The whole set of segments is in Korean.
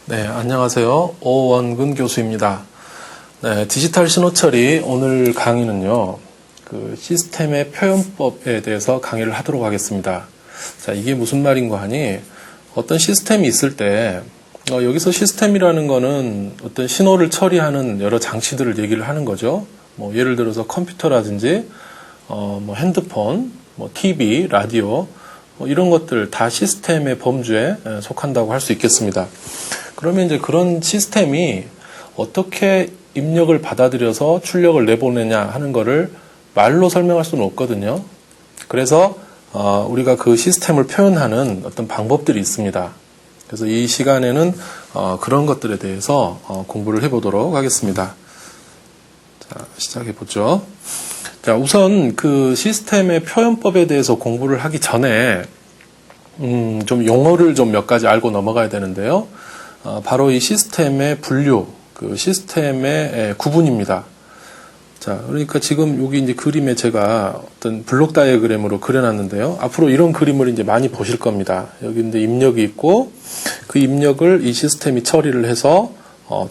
네, 안녕하세요. 오원근 교수입니다. 네, 디지털 신호 처리 오늘 강의는요, 시스템의 표현법에 대해서 강의를 하도록 하겠습니다. 자, 이게 무슨 말인가 하니, 어떤 시스템이 있을 때, 여기서 시스템이라는 거는 어떤 신호를 처리하는 여러 장치들을 얘기를 하는 거죠. 예를 들어서 컴퓨터라든지, 핸드폰, TV, 라디오, 이런 것들 다 시스템의 범주에 속한다고 할 수 있겠습니다. 그러면 이제 그런 시스템이 어떻게 입력을 받아들여서 출력을 내보내냐 하는 거를 말로 설명할 수는 없거든요. 그래서 우리가 그 시스템을 표현하는 어떤 방법들이 있습니다. 그래서 이 시간에는 그런 것들에 대해서 공부를 해보도록 하겠습니다. 자, 시작해보죠. 자, 우선 그 시스템의 표현법에 대해서 공부를 하기 전에 좀 용어를 좀 몇 가지 알고 넘어가야 되는데요. 바로 이 시스템의 분류, 그 시스템의 구분입니다. 자, 그러니까 지금 여기 이제 그림에 제가 어떤 블록 다이어그램으로 그려놨는데요. 앞으로 이런 그림을 이제 많이 보실 겁니다. 여기 이제 입력이 있고, 그 입력을 이 시스템이 처리를 해서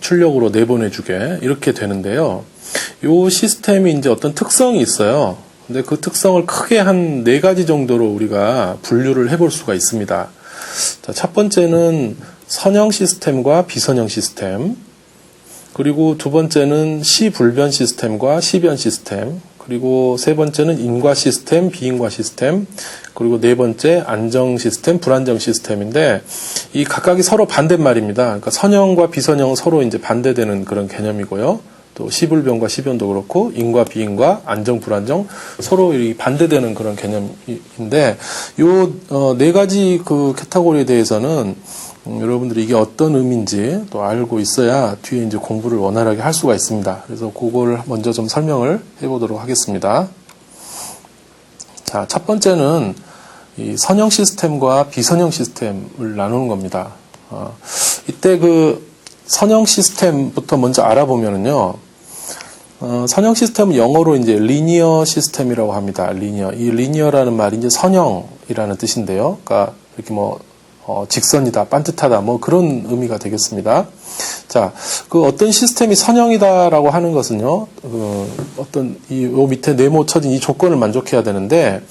출력으로 내보내주게 이렇게 되는데요. 이 시스템이 이제 어떤 특성이 있어요. 근데 그 특성을 크게 한 4가지 정도로 우리가 분류를 해볼 수가 있습니다. 자, 첫 번째는 선형 시스템과 비선형 시스템, 그리고 두 번째는 시불변 시스템과 시변 시스템, 그리고 세 번째는 인과 시스템, 비인과 시스템, 그리고 네 번째 안정 시스템, 불안정 시스템인데 이 각각이 서로 반대말입니다. 그러니까 선형과 비선형은 서로 이제 반대되는 그런 개념이고요. 또 시불변과 시변도 그렇고 인과 비인과 안정 불안정 서로 반대되는 그런 개념인데 요 4가지 그 카테고리에 대해서는 여러분들이 이게 어떤 의미인지 또 알고 있어야 뒤에 이제 공부를 원활하게 할 수가 있습니다. 그래서 그걸 먼저 좀 설명을 해보도록 하겠습니다. 자, 첫 번째는 이 선형 시스템과 비선형 시스템을 나누는 겁니다. 이때 그 선형 시스템부터 먼저 알아보면은요, 선형 시스템은 영어로 이제 리니어 시스템이라고 합니다. 리니어. 이 리니어라는 말이 이제 선형이라는 뜻인데요. 그러니까 이렇게 직선이다, 반듯하다, 그런 의미가 되겠습니다. 자, 그 어떤 시스템이 선형이다라고 하는 것은요, 어떤 요 밑에 네모 쳐진 이 조건을 만족해야 되는데,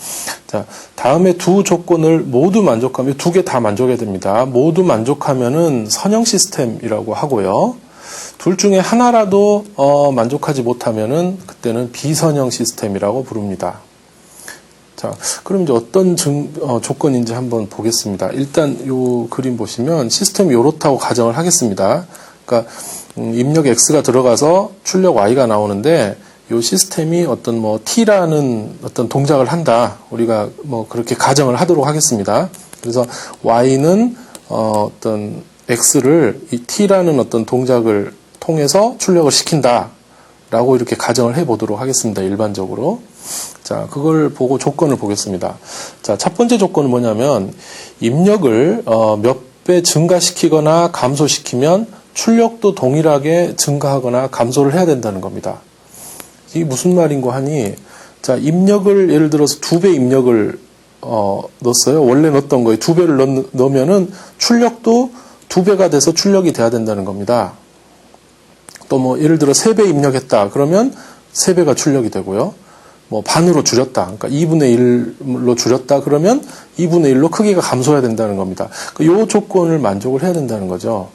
자, 다음에 두 조건을 모두 만족하면, 2개 다 만족해야 됩니다. 모두 만족하면은 선형 시스템이라고 하고요. 둘 중에 하나라도 만족하지 못하면은 그때는 비선형 시스템이라고 부릅니다. 자, 그럼 이제 어떤 조건인지 한번 보겠습니다. 일단 요 그림 보시면 시스템이 요렇다고 가정을 하겠습니다. 그러니까 입력 X가 들어가서 출력 Y가 나오는데 요 시스템이 어떤 T라는 어떤 동작을 한다. 우리가 그렇게 가정을 하도록 하겠습니다. 그래서 Y는 어떤 X를 이 T라는 어떤 동작을 통해서 출력을 시킨다. 라고 이렇게 가정을 해보도록 하겠습니다. 일반적으로. 자, 그걸 보고 조건을 보겠습니다. 자, 첫 번째 조건은 뭐냐면 입력을 몇 배 증가시키거나 감소시키면 출력도 동일하게 증가하거나 감소를 해야 된다는 겁니다. 이게 무슨 말인고 하니, 자, 입력을 예를 들어서 2배 입력을 넣었어요. 원래 넣었던 거에 2배를 넣으면은 출력도 2배가 돼서 출력이 돼야 된다는 겁니다. 또 예를 들어 3배 입력했다. 그러면 3배가 출력이 되고요. 반으로 줄였다. 그러니까 2분의 1로 줄였다. 그러면 2분의 1로 크기가 감소해야 된다는 겁니다. 이 조건을 만족을 해야 된다는 거죠.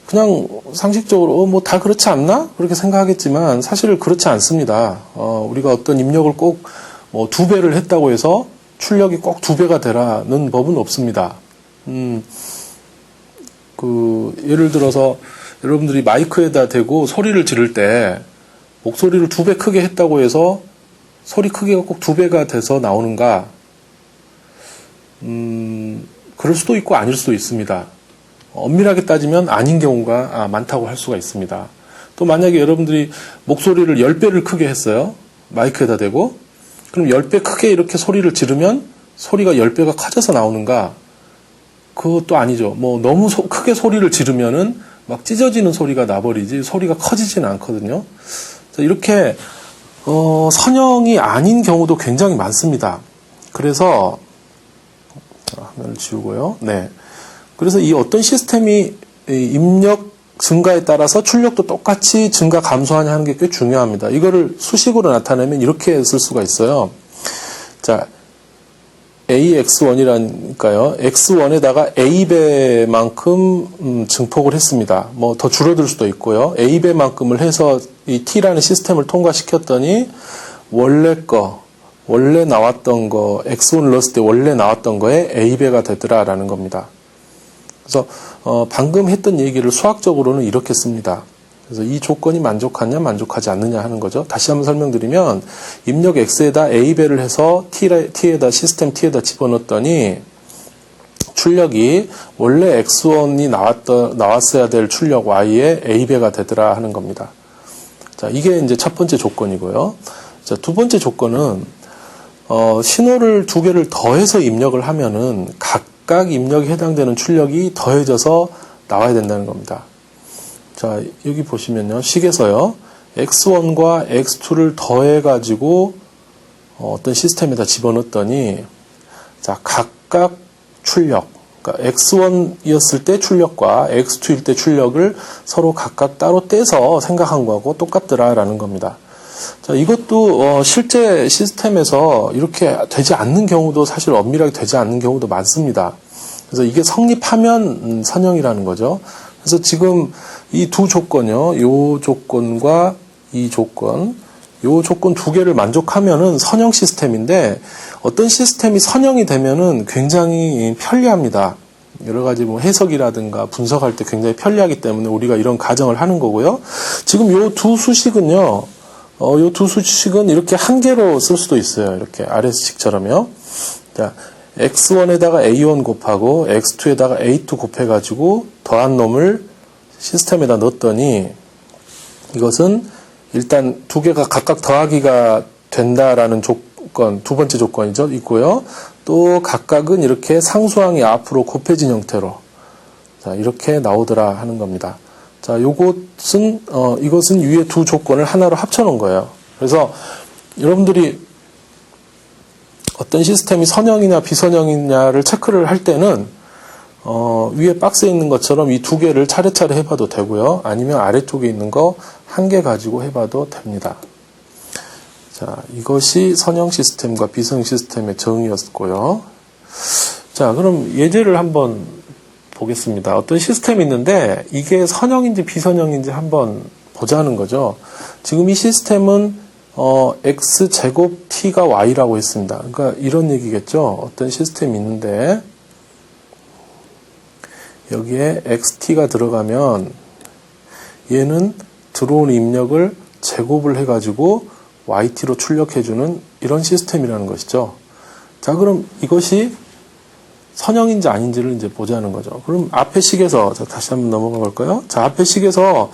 그냥 상식적으로 다 그렇지 않나? 그렇게 생각하겠지만 사실 그렇지 않습니다. 우리가 어떤 입력을 꼭 2배를 했다고 해서 출력이 꼭 2배가 되라는 법은 없습니다. 예를 들어서 여러분들이 마이크에다 대고 소리를 지를 때 목소리를 2배 크게 했다고 해서 소리 크기가 꼭 2배가 돼서 나오는가? 그럴 수도 있고 아닐 수도 있습니다. 엄밀하게 따지면 아닌 경우가 많다고 할 수가 있습니다. 또 만약에 여러분들이 목소리를 10배를 크게 했어요. 마이크에다 대고. 그럼 10배 크게 이렇게 소리를 지르면 소리가 10배가 커져서 나오는가? 그것도 아니죠. 너무 크게 소리를 지르면은 막 찢어지는 소리가 나버리지 소리가 커지지는 않거든요. 이렇게 선형이 아닌 경우도 굉장히 많습니다. 그래서 화면을 지우고요. 네. 그래서 이 어떤 시스템이 입력 증가에 따라서 출력도 똑같이 증가 감소하냐 하는 게 꽤 중요합니다. 이거를 수식으로 나타내면 이렇게 쓸 수가 있어요. 자, AX1이라니까요. X1에다가 A배만큼 증폭을 했습니다. 뭐 더 줄어들 수도 있고요. A배만큼을 해서 이 T라는 시스템을 통과시켰더니 원래 나왔던 거, X1을 넣었을 때 원래 나왔던 거에 A배가 되더라라는 겁니다. 그래서 방금 했던 얘기를 수학적으로는 이렇게 씁니다. 그래서 이 조건이 만족하냐 만족하지 않느냐 하는 거죠. 다시 한번 설명드리면 입력 X에다 A배를 해서 T에다 시스템 T에다 집어넣었더니 출력이 원래 X1이 나왔어야 될 출력 Y에 A배가 되더라 하는 겁니다. 자, 이게 이제 첫 번째 조건이고요. 자, 두 번째 조건은 신호를 두 개를 더해서 입력을 하면은 각각 입력에 해당되는 출력이 더해져서 나와야 된다는 겁니다. 자, 여기 보시면요. 식에서요. X1과 X2를 더해가지고 어떤 시스템에다 집어넣었더니 자, 각각 출력, 그러니까 X1이었을 때 출력과 X2일 때 출력을 서로 각각 따로 떼서 생각한 거하고 똑같더라라는 겁니다. 자, 이것도 실제 시스템에서 이렇게 되지 않는 경우도 사실 엄밀하게 되지 않는 경우도 많습니다. 그래서 이게 성립하면 선형이라는 거죠. 그래서 지금 이 두 조건요, 요 조건과 이 조건, 요 조건 두 개를 만족하면은 선형 시스템인데 어떤 시스템이 선형이 되면은 굉장히 편리합니다. 여러 가지 뭐 해석이라든가 분석할 때 굉장히 편리하기 때문에 우리가 이런 가정을 하는 거고요. 지금 요 두 수식은요, 요 두 수식은 이렇게 한 개로 쓸 수도 있어요. 이렇게 아래식처럼요. 자, X1에다가 A1 곱하고 X2에다가 A2 곱해가지고 더한 놈을 시스템에다 넣었더니 이것은 일단 두 개가 각각 더하기가 된다라는 조건, 두 번째 조건이죠. 있고요. 또 각각은 이렇게 상수항이 앞으로 곱해진 형태로 자, 이렇게 나오더라 하는 겁니다. 자, 이것은 위에 두 조건을 하나로 합쳐놓은 거예요. 그래서 여러분들이 어떤 시스템이 선형이냐 비선형이냐를 체크를 할 때는 위에 박스에 있는 것처럼 이 두 개를 차례차례 해봐도 되고요. 아니면 아래쪽에 있는 거 한 개 가지고 해봐도 됩니다. 자, 이것이 선형 시스템과 비선형 시스템의 정의였고요. 자, 그럼 예제를 한번 보겠습니다. 어떤 시스템이 있는데 이게 선형인지 비선형인지 한번 보자는 거죠. 지금 이 시스템은 X제곱 T가 Y라고 했습니다. 그러니까 이런 얘기겠죠. 어떤 시스템이 있는데 여기에 XT가 들어가면 얘는 들어오는 입력을 제곱을 해가지고 YT로 출력해주는 이런 시스템이라는 것이죠. 자, 그럼 이것이 선형인지 아닌지를 이제 보자는 거죠. 그럼 앞에 식에서, 자, 다시 한번 넘어가 볼까요? 자, 앞에 식에서,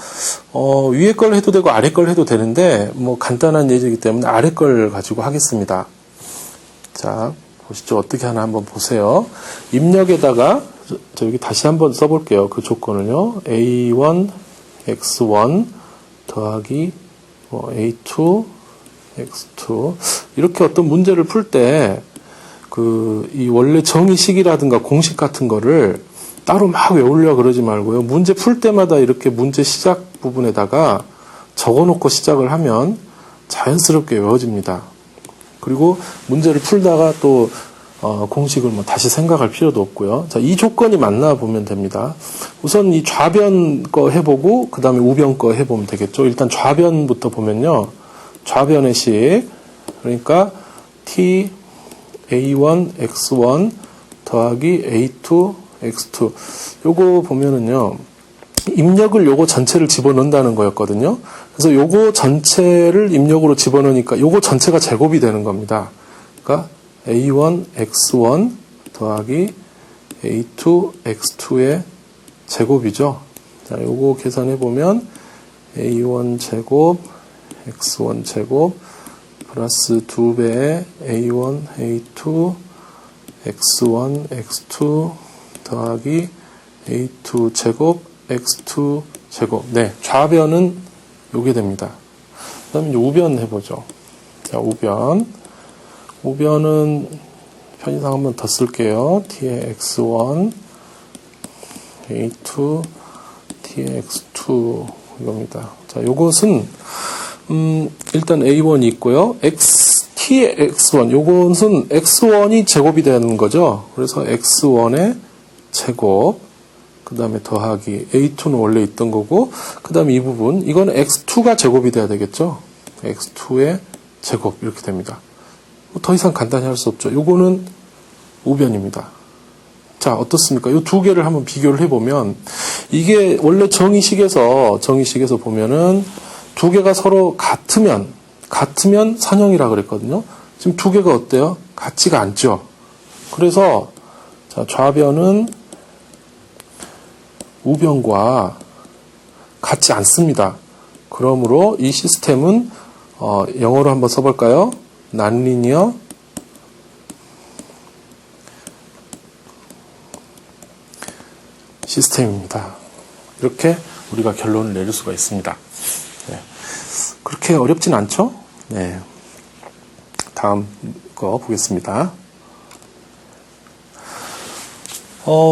위에 걸 해도 되고 아래 걸 해도 되는데, 뭐 간단한 예제이기 때문에 아래 걸 가지고 하겠습니다. 자, 보시죠. 어떻게 하나 한번 보세요. 입력에다가, 저 여기 다시 한번 써볼게요. 그 조건을요. A1, X1 더하기 A2, X2 이렇게 어떤 문제를 풀 때 이 원래 정의식이라든가 공식 같은 거를 따로 막 외우려고 그러지 말고요. 문제 풀 때마다 이렇게 문제 시작 부분에다가 적어놓고 시작을 하면 자연스럽게 외워집니다. 그리고 문제를 풀다가 또 공식을 뭐 다시 생각할 필요도 없고요. 자, 이 조건이 맞나 보면 됩니다. 우선 이 좌변 거 해보고 그 다음에 우변 거 해보면 되겠죠. 일단 좌변부터 보면요. 좌변의 식 그러니까 T A1 X1 더하기 A2 X2 요거 보면은요. 입력을 요거 전체를 집어넣는다는 거였거든요. 그래서 요거 전체를 입력으로 집어넣으니까 요거 전체가 제곱이 되는 겁니다. 그러니까 A1 X1 더하기 A2 X2의 제곱이죠. 자, 요거 계산해 보면 A1 제곱 X1 제곱 플러스 2배의 A1 A2 X1 X2 더하기 A2 제곱 X2 제곱. 네, 좌변은 요게 됩니다. 그 다음에 이제 우변 해보죠. 자, 우변은 편의상 한번 더 쓸게요. T의 X1, A2, tx2 이겁니다. 자, 요것은 일단 a1이 있고요. t의 x1 요것은 x1이 제곱이 되는 거죠. 그래서 x1의 제곱 그 다음에 더하기 a2는 원래 있던 거고 그 다음에 이 부분 이건 x2가 제곱이 돼야 되겠죠. x2의 제곱 이렇게 됩니다. 더 이상 간단히 할 수 없죠. 요거는 우변입니다. 자, 어떻습니까? 이 두 개를 한번 비교를 해보면 이게 원래 정의식에서 보면은 두 개가 서로 같으면 선형이라 그랬거든요. 지금 두 개가 어때요? 같지가 않죠. 그래서 자, 좌변은 우변과 같지 않습니다. 그러므로 이 시스템은 영어로 한번 써볼까요? non-linear 시스템입니다. 이렇게 우리가 결론을 내릴 수가 있습니다. 네. 그렇게 어렵진 않죠? 네. 다음 거 보겠습니다.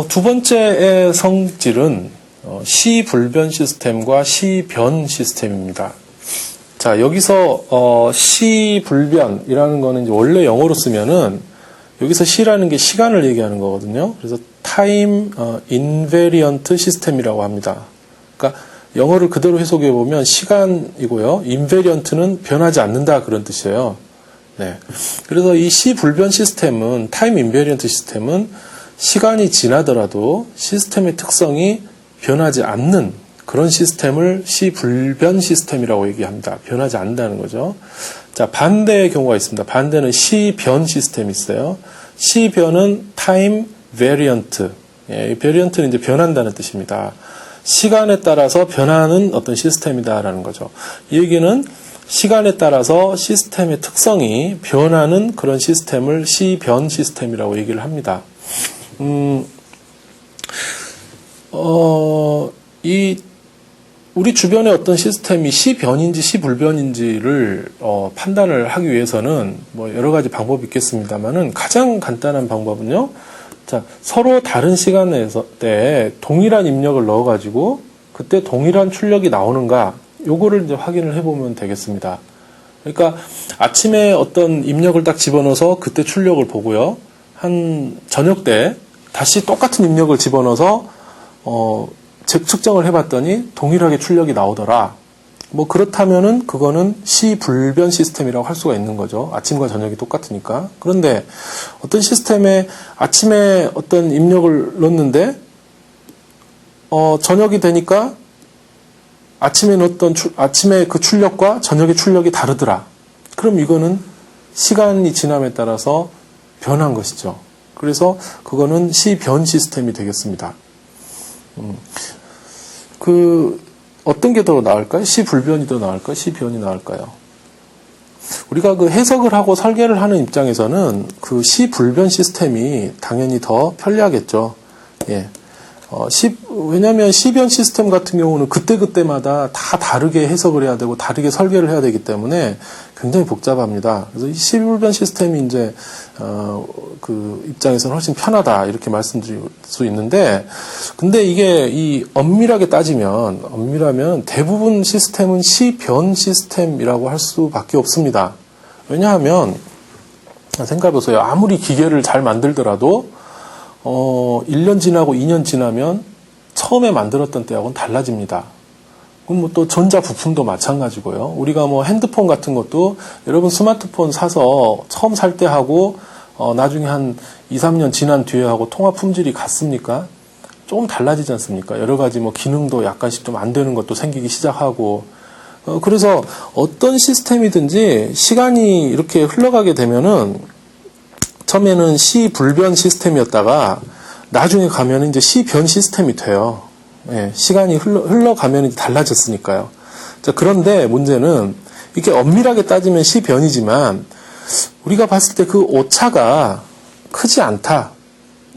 두 번째의 성질은 시불변 시스템과 시변 시스템입니다. 자, 여기서 시불변이라는 거는 이제 원래 영어로 쓰면은 여기서 시라는 게 시간을 얘기하는 거거든요. 그래서 time invariant 시스템이라고 합니다. 그러니까 영어를 그대로 해석해 보면 시간이고요. invariant는 변하지 않는다 그런 뜻이에요. 네. 그래서 이 시불변 시스템은 time invariant 시스템은 시간이 지나더라도 시스템의 특성이 변하지 않는 그런 시스템을 시불변 시스템이라고 얘기합니다. 변하지 않는다는 거죠. 자, 반대의 경우가 있습니다. 반대는 시변 시스템이 있어요. 시변은 time variant. 예, variant는 이제 변한다는 뜻입니다. 시간에 따라서 변하는 어떤 시스템이다라는 거죠. 이 얘기는 시간에 따라서 시스템의 특성이 변하는 그런 시스템을 시변 시스템이라고 얘기를 합니다. 우리 주변의 어떤 시스템이 시변인지 시불변인지를 판단을 하기 위해서는 뭐 여러 가지 방법이 있겠습니다만은 가장 간단한 방법은요. 자, 서로 다른 시간대 동일한 입력을 넣어가지고 그때 동일한 출력이 나오는가 요거를 이제 확인을 해보면 되겠습니다. 그러니까 아침에 어떤 입력을 딱 집어넣어서 그때 출력을 보고요. 한 저녁 때 다시 똑같은 입력을 집어넣어서 측정을 해봤더니 동일하게 출력이 나오더라. 뭐 그렇다면은 그거는 시불변 시스템이라고 할 수가 있는 거죠. 아침과 저녁이 똑같으니까. 그런데 어떤 시스템에 아침에 어떤 입력을 넣었는데 저녁이 되니까 아침에 그 출력과 저녁의 출력이 다르더라. 그럼 이거는 시간이 지남에 따라서 변한 것이죠. 그래서 그거는 시변 시스템이 되겠습니다. 어떤 게 더 나을까요? 시불변이 더 나을까요? 시변이 나을까요? 우리가 그 해석을 하고 설계를 하는 입장에서는 그 시불변 시스템이 당연히 더 편리하겠죠. 예. 왜냐하면 시변 시스템 같은 경우는 그때그때마다 다 다르게 해석을 해야 되고 다르게 설계를 해야 되기 때문에 굉장히 복잡합니다. 그래서 이 시불변 시스템이 이제 그 입장에서는 훨씬 편하다 이렇게 말씀드릴 수 있는데, 근데 이게 엄밀하게 따지면 엄밀하면 대부분 시스템은 시변 시스템이라고 할 수밖에 없습니다. 왜냐하면 생각해보세요. 아무리 기계를 잘 만들더라도 1년 지나고 2년 지나면 처음에 만들었던 때하고는 달라집니다. 그럼 뭐 또 전자 부품도 마찬가지고요. 우리가 뭐 핸드폰 같은 것도 여러분 스마트폰 사서 처음 살 때 하고 나중에 한 2, 3년 지난 뒤에 하고 통화 품질이 같습니까? 조금 달라지지 않습니까? 여러 가지 뭐 기능도 약간씩 좀 안 되는 것도 생기기 시작하고 그래서 어떤 시스템이든지 시간이 이렇게 흘러가게 되면은 처음에는 시불변 시스템이었다가 나중에 가면 이제 시변 시스템이 돼요. 예, 시간이 흘러가면 이제 달라졌으니까요. 자, 그런데 문제는 이렇게 엄밀하게 따지면 시변이지만 우리가 봤을 때 그 오차가 크지 않다.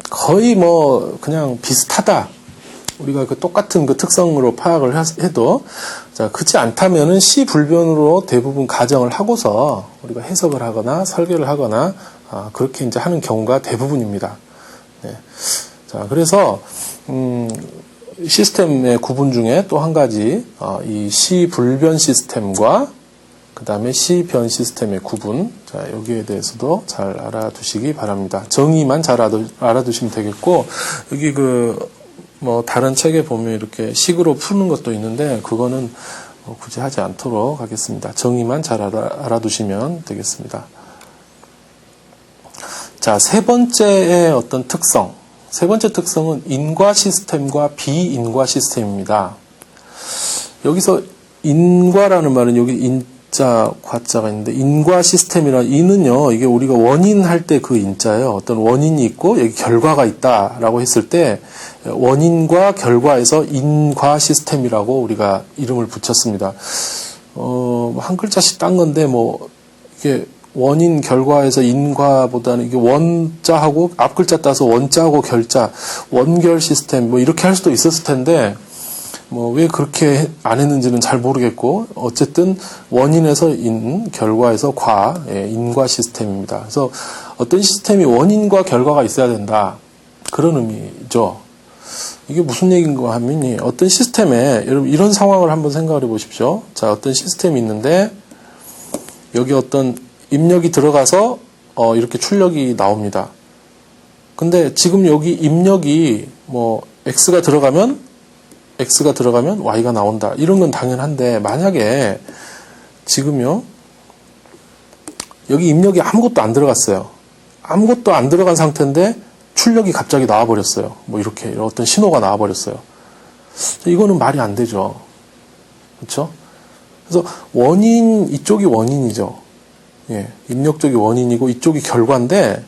거의 뭐 그냥 비슷하다. 우리가 그 똑같은 그 특성으로 파악을 해도 자, 크지 않다면은 시불변으로 대부분 가정을 하고서 우리가 해석을 하거나 설계를 하거나 그렇게 이제 하는 경우가 대부분입니다. 네. 자, 그래서 시스템의 구분 중에 또 한 가지, 이 시불변 시스템과 그 다음에 시변 시스템의 구분. 자, 여기에 대해서도 잘 알아두시기 바랍니다. 정의만 잘 알아두시면 되겠고, 여기 다른 책에 보면 이렇게 식으로 푸는 것도 있는데, 그거는 굳이 하지 않도록 하겠습니다. 정의만 잘 알아두시면 되겠습니다. 자, 세 번째의 어떤 특성. 세 번째 특성은 인과 시스템과 비인과 시스템입니다. 여기서 인과라는 말은 여기 인자, 과자가 있는데, 인과 시스템이라, 인은요, 이게 우리가 원인 할 때 그 인자예요. 어떤 원인이 있고, 여기 결과가 있다라고 했을 때, 원인과 결과에서 인과 시스템이라고 우리가 이름을 붙였습니다. 한 글자씩 딴 건데, 이게 원인, 결과에서 인과보다는 이게 원자하고, 앞 글자 따서 원자하고 결자, 원결 시스템, 이렇게 할 수도 있었을 텐데, 왜 그렇게 안 했는지는 잘 모르겠고, 어쨌든 원인에서 인, 결과에서 과, 인과 시스템입니다. 그래서 어떤 시스템이 원인과 결과가 있어야 된다. 그런 의미죠. 이게 무슨 얘기인가 하면, 어떤 시스템에, 여러분 이런 상황을 한번 생각해 보십시오. 자, 어떤 시스템이 있는데, 여기 어떤 입력이 들어가서, 이렇게 출력이 나옵니다. 근데 지금 여기 입력이, X가 들어가면 Y가 나온다. 이런 건 당연한데, 만약에 지금요, 여기 입력이 아무것도 안 들어갔어요. 아무것도 안 들어간 상태인데 출력이 갑자기 나와버렸어요. 이렇게 어떤 신호가 나와버렸어요. 이거는 말이 안 되죠. 그렇죠? 그래서 이쪽이 원인이죠. 예, 입력 쪽이 원인이고 이쪽이 결과인데,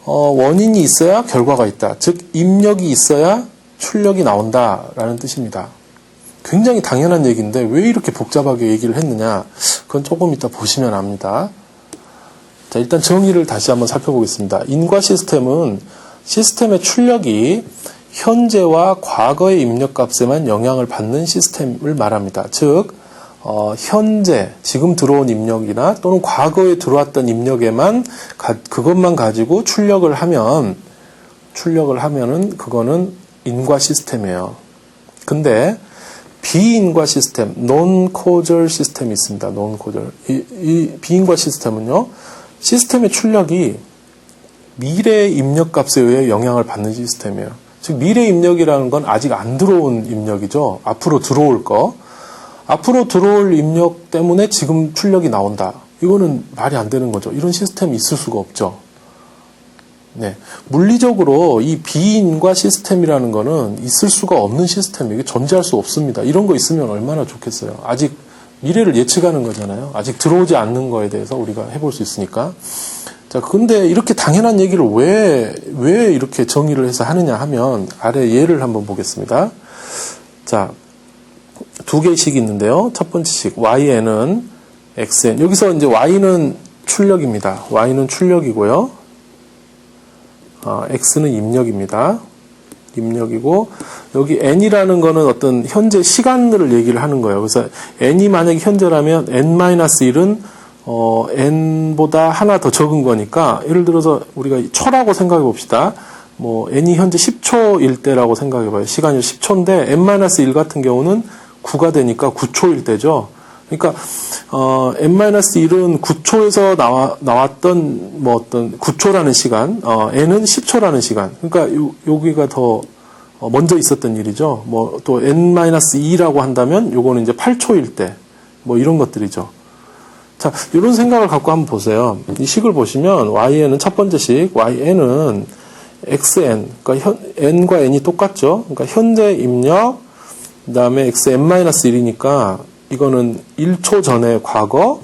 원인이 있어야 결과가 있다. 즉, 입력이 있어야 출력이 나온다라는 뜻입니다. 굉장히 당연한 얘기인데 왜 이렇게 복잡하게 얘기를 했느냐? 그건 조금 이따 보시면 압니다. 자, 일단 정의를 다시 한번 살펴보겠습니다. 인과 시스템은 시스템의 출력이 현재와 과거의 입력값에만 영향을 받는 시스템을 말합니다. 즉, 현재, 지금 들어온 입력이나 또는 과거에 들어왔던 입력에만 그것만 가지고 출력을 하면은 그거는 인과 시스템이에요. 근데 비인과 시스템, non-causal 시스템이 있습니다. non-causal. 이 비인과 시스템은요, 시스템의 출력이 미래의 입력값에 의해 영향을 받는 시스템이에요. 즉, 미래 입력이라는 건 아직 안 들어온 입력이죠. 앞으로 들어올 거. 앞으로 들어올 입력 때문에 지금 출력이 나온다. 이거는 말이 안 되는 거죠. 이런 시스템이 있을 수가 없죠. 네. 물리적으로 이 비인과 시스템이라는 거는 있을 수가 없는 시스템이에요. 이게 존재할 수 없습니다. 이런 거 있으면 얼마나 좋겠어요. 아직 미래를 예측하는 거잖아요. 아직 들어오지 않는 거에 대해서 우리가 해볼 수 있으니까. 자, 근데 이렇게 당연한 얘기를 왜 이렇게 정의를 해서 하느냐 하면, 아래 예를 한번 보겠습니다. 자, 두 개씩 있는데요. 첫 번째 식, YN은 XN. 여기서 이제 Y는 출력입니다. Y는 출력이고요. X는 입력입니다. 입력이고, 여기 N이라는 거는 어떤 현재 시간을 얘기를 하는 거예요. 그래서 N이 만약에 현재라면 N-1은 N보다 하나 더 적은 거니까, 예를 들어서 우리가 초라고 생각해 봅시다. N이 현재 10초일 때라고 생각해 봐요. 시간이 10초인데, N-1 같은 경우는 9가 되니까 9초일 때죠. 그러니까 N-1은 9초에서 나왔던 어떤 9초라는 시간, N은 10초라는 시간. 그러니까 여기가 더 먼저 있었던 일이죠. 또 N-2라고 한다면 요거는 이제 8초일 때, 이런 것들이죠. 자, 이런 생각을 갖고 한번 보세요. 이 식을 보시면 YN은 첫 번째 식, YN은 XN, 그러니까 N과 N이 똑같죠. 그러니까 현재 입력, 그 다음에 XN-1이니까 이거는 1초 전의 과거,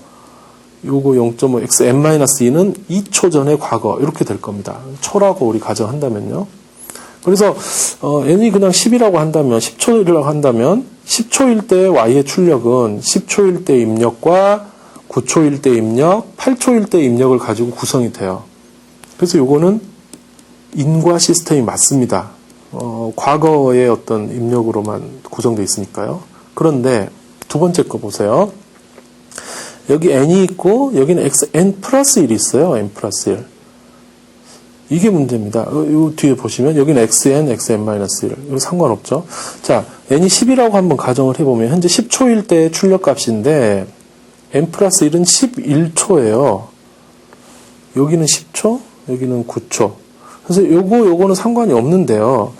요거 0.5 XN-2는 2초 전의 과거, 이렇게 될 겁니다. 초라고 우리 가정한다면요. 그래서 n이 그냥 10이라고 한다면, 10초라고 한다면 10초일 때 y의 출력은 10초일 때 입력과 9초일 때 입력, 8초일 때 입력을 가지고 구성이 돼요. 그래서 요거는 인과 시스템이 맞습니다. 과거의 어떤 입력으로만 구성되어 있으니까요. 그런데 두 번째 거 보세요. 여기 n이 있고 여기는 n 플러스 1이 있어요. n 플러스 1. 이게 문제입니다. 요 뒤에 보시면 여기는 xn, xn-1. 이거 상관없죠. 자, n이 10이라고 한번 가정을 해보면 현재 10초일 때의 출력값인데 n 플러스 1은 11초예요. 여기는 10초, 여기는 9초. 그래서 요거는 상관이 없는데요.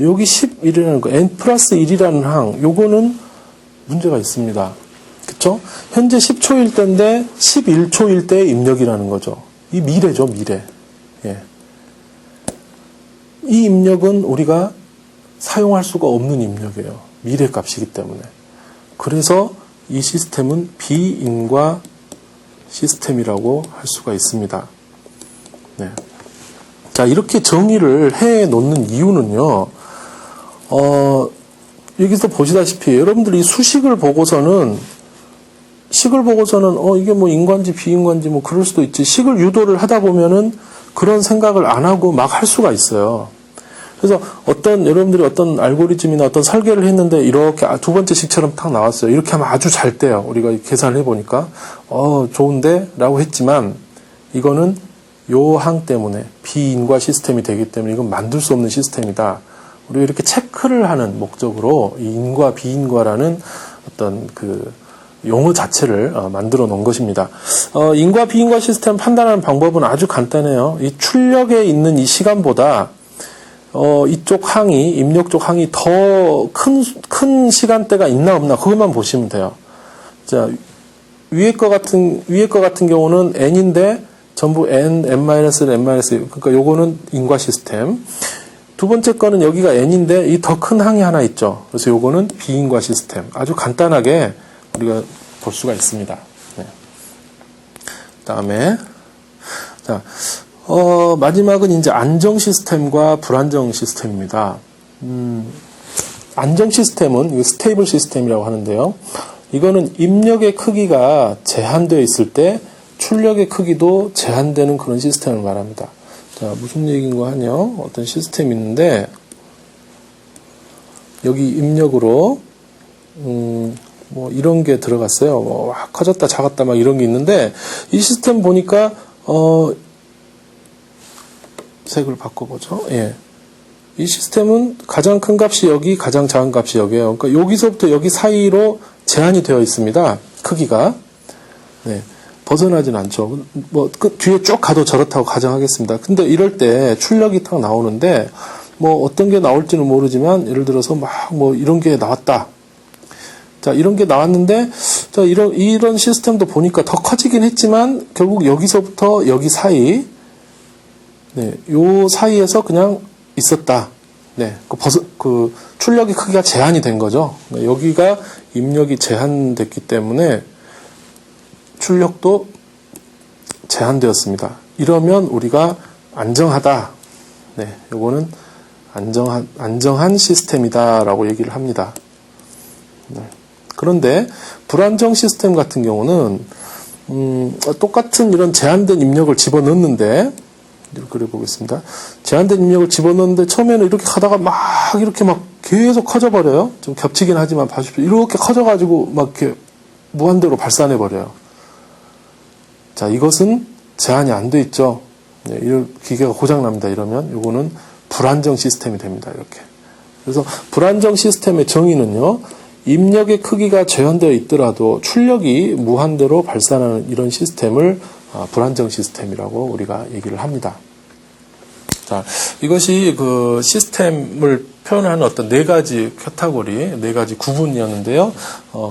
여기 11이라는 거, n 플러스 1이라는 항, 요거는 문제가 있습니다. 그쵸? 현재 10초일 때인데 11초일 때의 입력이라는 거죠. 이 미래죠, 미래. 예. 이 입력은 우리가 사용할 수가 없는 입력이에요. 미래 값이기 때문에. 그래서 이 시스템은 비인과 시스템이라고 할 수가 있습니다. 네. 자, 이렇게 정의를 해 놓는 이유는요, 여기서 보시다시피 여러분들이 수식을 보고서는 이게 뭐 인과인지 비인과인지 뭐 그럴 수도 있지. 식을 유도를 하다 보면은 그런 생각을 안 하고 막 할 수가 있어요. 그래서 여러분들이 어떤 알고리즘이나 어떤 설계를 했는데 이렇게 두 번째 식처럼 딱 나왔어요. 이렇게 하면 아주 잘 돼요. 우리가 계산을 해보니까. 좋은데? 라고 했지만 이거는 요 항 때문에 비인과 시스템이 되기 때문에 이건 만들 수 없는 시스템이다. 우리가 이렇게 체크를 하는 목적으로 이 인과 비인과라는 어떤 그 용어 자체를 만들어 놓은 것입니다. 인과 비인과 시스템 판단하는 방법은 아주 간단해요. 이 출력에 있는 이 시간보다 이쪽 항이, 입력 쪽 항이 더 큰 시간대가 있나 없나 그것만 보시면 돼요. 자, 위에 거 같은 경우는 n인데 전부 n-1, n-1, 그러니까 요거는 인과 시스템. 두 번째 거는 여기가 n인데 이 더 큰 항이 하나 있죠. 그래서 요거는 비인과 시스템. 아주 간단하게 우리가 볼 수가 있습니다. 네. 다음에 자, 마지막은 이제 안정 시스템과 불안정 시스템입니다. 안정 시스템은 스테이블 시스템이라고 하는데요. 이거는 입력의 크기가 제한되어 있을 때 출력의 크기도 제한되는 그런 시스템을 말합니다. 자, 무슨 얘기인가 하냐? 어떤 시스템이 있는데 여기 입력으로 뭐 이런 게 들어갔어요. 뭐 커졌다 작았다 막 이런 게 있는데 이 시스템 보니까 색을 바꿔보죠. 예. 이 시스템은 가장 큰 값이 여기, 가장 작은 값이 여기예요. 그러니까 여기서부터 여기 사이로 제한이 되어 있습니다. 크기가. 네. 벗어나진 않죠. 뭐 뒤에 쭉 가도 저렇다고 가정하겠습니다. 근데 이럴 때 출력이 딱 나오는데 뭐 어떤 게 나올지는 모르지만 예를 들어서 막 뭐 이런 게 나왔다. 자, 이런 게 나왔는데, 자, 이런 시스템도 보니까 더 커지긴 했지만, 결국 여기서부터 여기 사이, 네, 요 사이에서 그냥 있었다. 네, 출력의 크기가 제한이 된 거죠. 여기가 입력이 제한됐기 때문에 출력도 제한되었습니다. 이러면 우리가 안정하다. 네, 요거는 안정한 시스템이다라고 얘기를 합니다. 네. 그런데 불안정 시스템 같은 경우는 똑같은 이런 제한된 입력을 집어넣는데 이렇게 그려보겠습니다. 제한된 입력을 집어넣는데 처음에는 이렇게 하다가 막 이렇게 막 계속 커져버려요. 좀 겹치긴 하지만 봐주십시오. 이렇게 커져가지고 막 이렇게 무한대로 발산해버려요. 자, 이것은 제한이 안 돼 있죠. 네, 기계가 고장납니다. 이러면 이거는 불안정 시스템이 됩니다. 이렇게. 그래서 불안정 시스템의 정의는요. 입력의 크기가 제한되어 있더라도 출력이 무한대로 발산하는 이런 시스템을 불안정 시스템이라고 우리가 얘기를 합니다. 자, 이것이 그 시스템을 표현하는 어떤 네 가지 카테고리, 네 가지 구분이었는데요.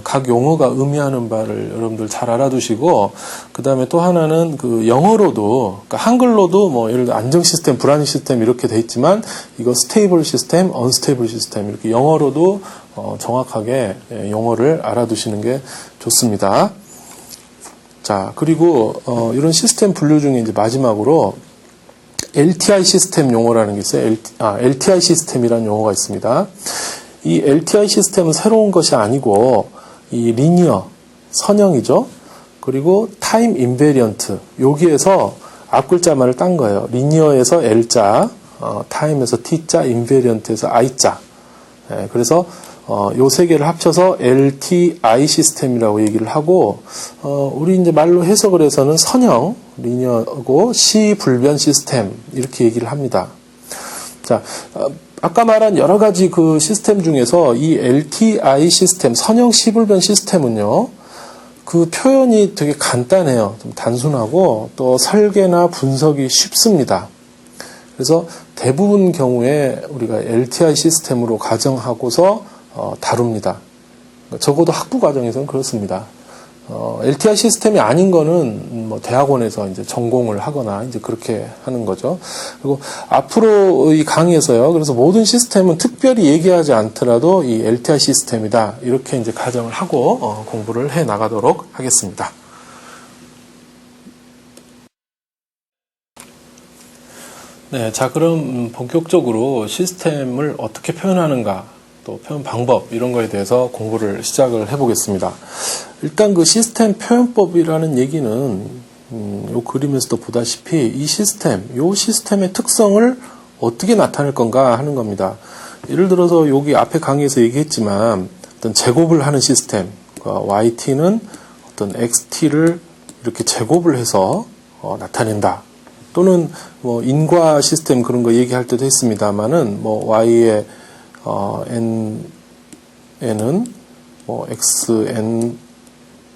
각 용어가 의미하는 바를 여러분들 잘 알아두시고, 그 다음에 또 하나는 그 영어로도, 그러니까 한글로도 뭐 예를 들어 안정 시스템, 불안정 시스템 이렇게 돼 있지만, 이거 스테이블 시스템, 언스테이블 시스템 이렇게 영어로도 정확하게 용어를 알아두시는 게 좋습니다. 자, 그리고 이런 시스템 분류 중에 이제 마지막으로 LTI 시스템 용어라는 게 있어요. LTI 시스템이라는 용어가 있습니다. 이 LTI 시스템은 새로운 것이 아니고 이 리니어, 선형이죠. 그리고 타임 인베리언트, 여기에서 앞글자만을 딴 거예요. 리니어에서 L자, 타임에서 T자, 인베리언트에서 I자. 예, 그래서 요 세 개를 합쳐서 LTI 시스템이라고 얘기를 하고, 우리 이제 말로 해석을 해서는 선형, 리니어고 C 불변 시스템, 이렇게 얘기를 합니다. 자, 아까 말한 여러 가지 그 시스템 중에서 이 LTI 시스템, 선형 C 불변 시스템은요, 그 표현이 되게 간단해요. 좀 단순하고 또 설계나 분석이 쉽습니다. 그래서 대부분 경우에 우리가 LTI 시스템으로 가정하고서 다룹니다. 적어도 학부 과정에서는 그렇습니다. LTI 시스템이 아닌 거는 뭐 대학원에서 이제 전공을 하거나 이제 그렇게 하는 거죠. 그리고 앞으로 이 강의에서요. 그래서 모든 시스템은 특별히 얘기하지 않더라도 이 LTI 시스템이다. 이렇게 이제 가정을 하고 공부를 해 나가도록 하겠습니다. 네, 자 그럼 본격적으로 시스템을 어떻게 표현하는가, 또 표현 방법 이런 거에 대해서 공부를 시작을 해보겠습니다. 일단 그 시스템 표현법이라는 얘기는 요 그림에서도 보다시피 이 시스템, 요 시스템의 특성을 어떻게 나타낼 건가 하는 겁니다. 예를 들어서 여기 앞에 강의에서 얘기했지만 어떤 제곱을 하는 시스템, 그러니까 YT는 어떤 XT를 이렇게 제곱을 해서 나타낸다. 또는 뭐 인과 시스템 그런 거 얘기할 때도 했습니다만은 뭐 Y의 n은 뭐 xn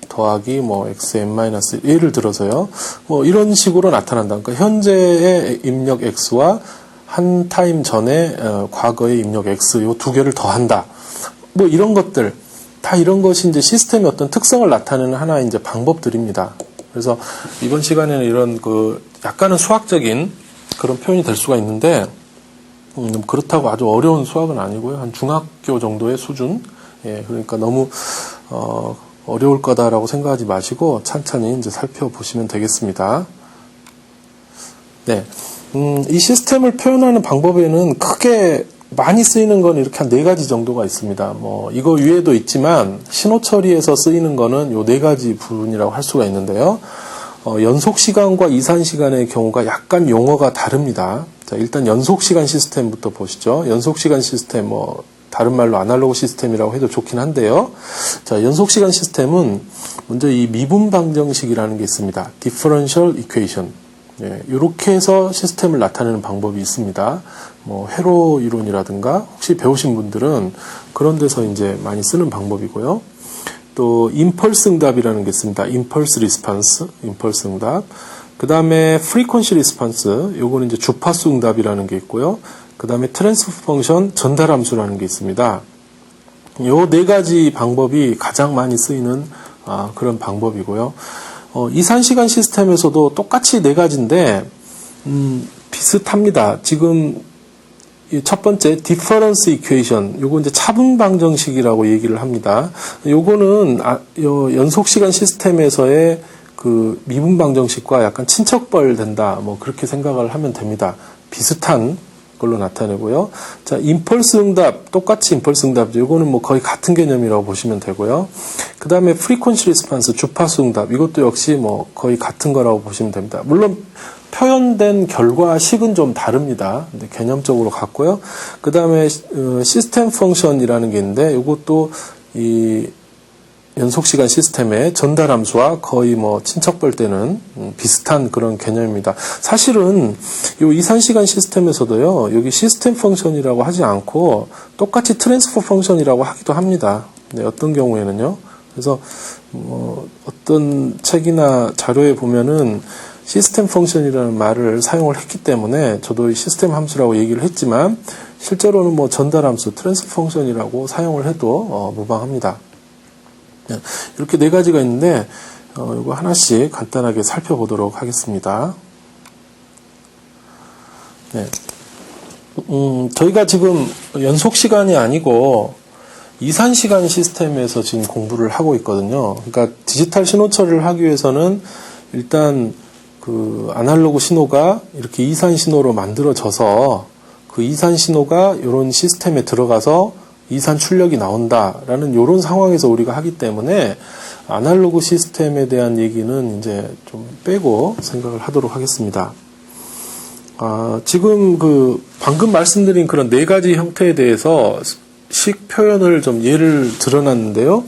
더하기 뭐 xn-1 예를 들어서요. 뭐 이런 식으로 나타난다. 그러니까 현재의 입력 x와 한 타임 전에 과거의 입력 x 요 두 개를 더한다. 뭐 이런 것들 다 이런 것이 이제 시스템의 어떤 특성을 나타내는 하나의 이제 방법들입니다. 그래서 이번 시간에는 이런 그 약간은 수학적인 그런 표현이 될 수가 있는데 그렇다고 아주 어려운 수학은 아니고요. 한 중학교 정도의 수준. 예, 그러니까 너무 어려울 거다라고 생각하지 마시고 천천히 이제 살펴보시면 되겠습니다. 네, 이 시스템을 표현하는 방법에는 크게 많이 쓰이는 건 이렇게 한 4가지 정도가 있습니다. 뭐 이거 위에도 있지만 신호 처리에서 쓰이는 거는 요 4가지 부분이라고 할 수가 있는데요. 연속 시간과 이산 시간의 경우가 약간 용어가 다릅니다. 자, 일단 연속 시간 시스템부터 보시죠. 연속 시간 시스템 뭐 다른 말로 아날로그 시스템이라고 해도 좋긴 한데요. 자, 연속 시간 시스템은 먼저 이 미분 방정식이라는 게 있습니다. Differential Equation. 예, 이렇게 해서 시스템을 나타내는 방법이 있습니다. 뭐 회로 이론이라든가 혹시 배우신 분들은 그런 데서 이제 많이 쓰는 방법이고요. 또 임펄스 응답이라는 게 있습니다. 임펄스 리스폰스, 임펄스 응답. 그 다음에 프리퀀시 리스폰스, 요거는 이제 주파수 응답이라는 게 있고요. 그 다음에 트랜스퍼 펑션 전달 함수라는 게 있습니다. 요 4가지 방법이 가장 많이 쓰이는 그런 방법이고요. 이산시간 시스템에서도 똑같이 4가지인데 비슷합니다. 지금 첫 번째 디퍼런스 이퀘이션, 요거 이제 차분 방정식이라고 얘기를 합니다. 요거는 연속 시간 시스템에서의 그 미분 방정식과 약간 친척벌 된다. 뭐 그렇게 생각을 하면 됩니다. 비슷한 걸로 나타내고요. 자, 임펄스 응답, 똑같이 임펄스 응답, 요거는 뭐 거의 같은 개념이라고 보시면 되고요. 그 다음에 프리퀀시 리스폰스, 주파수 응답, 이것도 역시 뭐 거의 같은 거라고 보시면 됩니다. 물론 표현된 결과식은 좀 다릅니다. 근데 개념적으로 같고요. 그 다음에 시스템 펑션이라는 게 있는데 이것도 이 연속시간 시스템의 전달 함수와 거의 뭐 친척벌 때는 비슷한 그런 개념입니다. 사실은 이 이산시간 시스템에서도요, 여기 시스템 펑션이라고 하지 않고 똑같이 트랜스퍼 펑션이라고 하기도 합니다. 네, 어떤 경우에는요. 그래서 어떤 책이나 자료에 보면은 시스템 펑션이라는 말을 사용을 했기 때문에 저도 시스템 함수라고 얘기를 했지만 실제로는 뭐 전달 함수, 트랜스퍼 펑션이라고 사용을 해도 무방합니다. 이렇게 4가지가 있는데 이거 하나씩 간단하게 살펴보도록 하겠습니다. 네. 저희가 지금 연속 시간이 아니고 이산 시간 시스템에서 지금 공부를 하고 있거든요. 그러니까 디지털 신호 처리를 하기 위해서는 일단 그 아날로그 신호가 이렇게 이산 신호로 만들어져서 그 이산 신호가 이런 시스템에 들어가서 이산 출력이 나온다라는 이런 상황에서 우리가 하기 때문에 아날로그 시스템에 대한 얘기는 이제 좀 빼고 생각을 하도록 하겠습니다. 지금 그 방금 말씀드린 그런 4가지 형태에 대해서 식 표현을 좀 예를 들어놨는데요.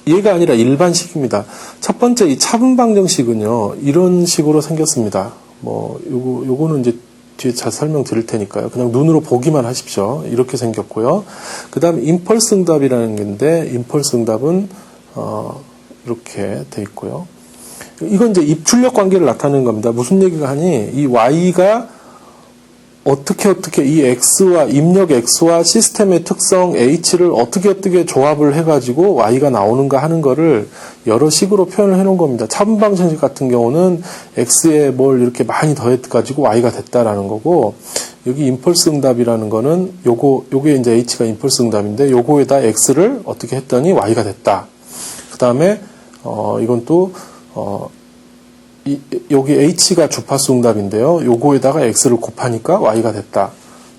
얘가 아니라 일반식입니다. 첫 번째 이 차분방정식은요, 이런 식으로 생겼습니다. 뭐, 요거는 이제 뒤에 잘 설명드릴 테니까요. 그냥 눈으로 보기만 하십시오. 이렇게 생겼고요. 그 다음 임펄스 응답이라는 건데, 임펄스 응답은, 이렇게 돼 있고요. 이건 이제 입출력 관계를 나타내는 겁니다. 무슨 얘기가 하니, 이 Y가 어떻게 이 X와, 입력 X와 시스템의 특성 H를 어떻게 조합을 해가지고 Y가 나오는가 하는 거를 여러 식으로 표현을 해놓은 겁니다. 차분방정식 같은 경우는 X에 뭘 이렇게 많이 더해가지고 Y가 됐다라는 거고, 여기 임펄스 응답이라는 거는 요게 이제 H가 임펄스 응답인데, 요거에다 X를 어떻게 했더니 Y가 됐다. 그 다음에, 이건 또, 여기 H가 주파수 응답인데요. 요거에다가 X를 곱하니까 Y가 됐다.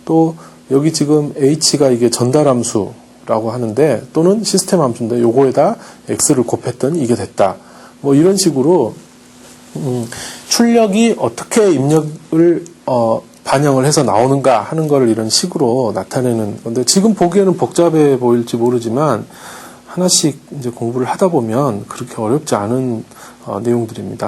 또 여기 지금 H가 이게 전달 함수라고 하는데, 또는 시스템 함수인데 요거에다 X를 곱했더니 이게 됐다. 뭐 이런 식으로 출력이 어떻게 입력을 반영을 해서 나오는가 하는 거를 이런 식으로 나타내는 건데, 지금 보기에는 복잡해 보일지 모르지만 하나씩 이제 공부를 하다 보면 그렇게 어렵지 않은 내용들입니다.